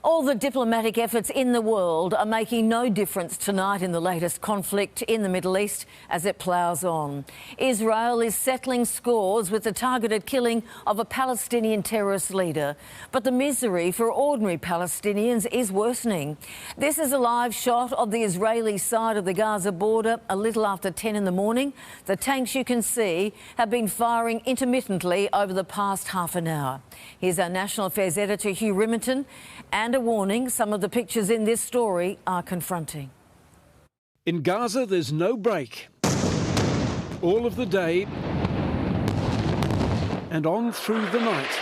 All the diplomatic efforts in the world are making no difference tonight in the latest conflict in the Middle East as it ploughs on. Israel is settling scores with the targeted killing of a Palestinian terrorist leader. But the misery for ordinary Palestinians is worsening. This is a live shot of the Israeli side of the Gaza border a little after 10 in the morning. The tanks you can see have been firing intermittently over the past half an hour. Here's our National Affairs editor, Hugh Riminton, and a warning, some of the pictures in this story are confronting. In Gaza, there's no break. All of the day and on through the night.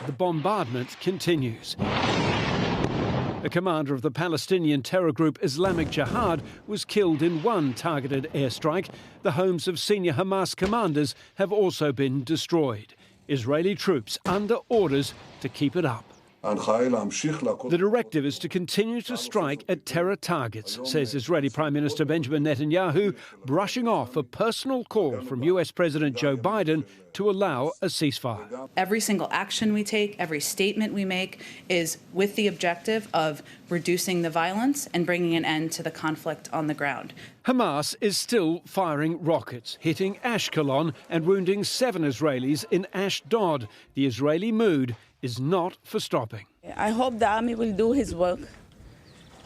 The bombardment continues. A commander of the Palestinian terror group Islamic Jihad was killed in one targeted airstrike. The homes of senior Hamas commanders have also been destroyed. Israeli troops under orders to keep it up. The directive is to continue to strike at terror targets, says Israeli Prime Minister Benjamin Netanyahu, brushing off a personal call from US President Joe Biden to allow a ceasefire. Every single action we take, every statement we make is with the objective of reducing the violence and bringing an end to the conflict on the ground. Hamas is still firing rockets, hitting Ashkelon and wounding 7 Israelis in Ashdod. The Israeli mood is not for stopping. I hope the army will do his work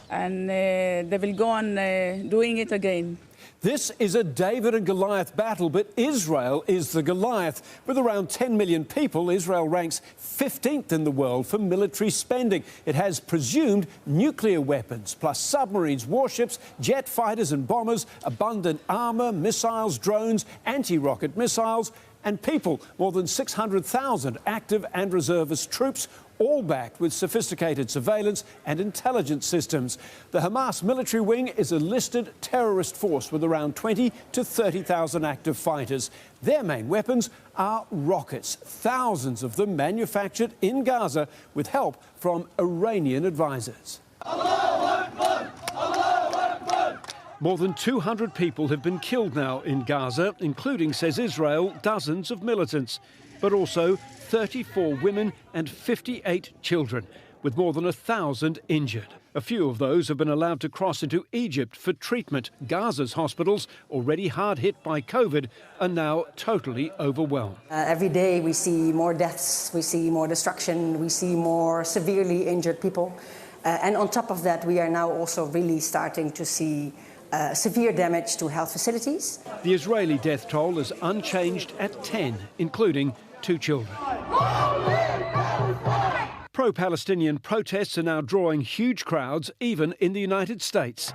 and they will go on doing it again. This is a David and Goliath battle, but Israel is the Goliath. With around 10 million people, Israel ranks 15th in the world for military spending. It has presumed nuclear weapons, plus submarines, warships, jet fighters and bombers, abundant armour, missiles, drones, anti-rocket missiles, and people. More than 600,000 active and reservist troops, all backed with sophisticated surveillance and intelligence systems. The Hamas military wing is a listed terrorist force with around 20 to 30,000 active fighters. Their main weapons are rockets, thousands of them manufactured in Gaza with help from Iranian advisors. More than 200 people have been killed now in Gaza, including, says Israel, dozens of militants, but also 34 women and 58 children, with more than 1,000 injured. A few of those have been allowed to cross into Egypt for treatment. Gaza's hospitals, already hard hit by COVID, are now totally overwhelmed. Every day we see more deaths, we see more destruction, we see more severely injured people. And on top of that, we are now also really starting to see severe damage to health facilities. The Israeli death toll is unchanged at 10, including 2 children. Pro-Palestinian protests are now drawing huge crowds, even in the United States.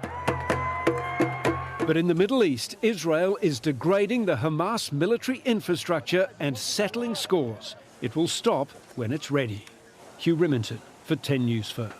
But in the Middle East, Israel is degrading the Hamas military infrastructure and settling scores. It will stop when it's ready. Hugh Riminton for 10 News First.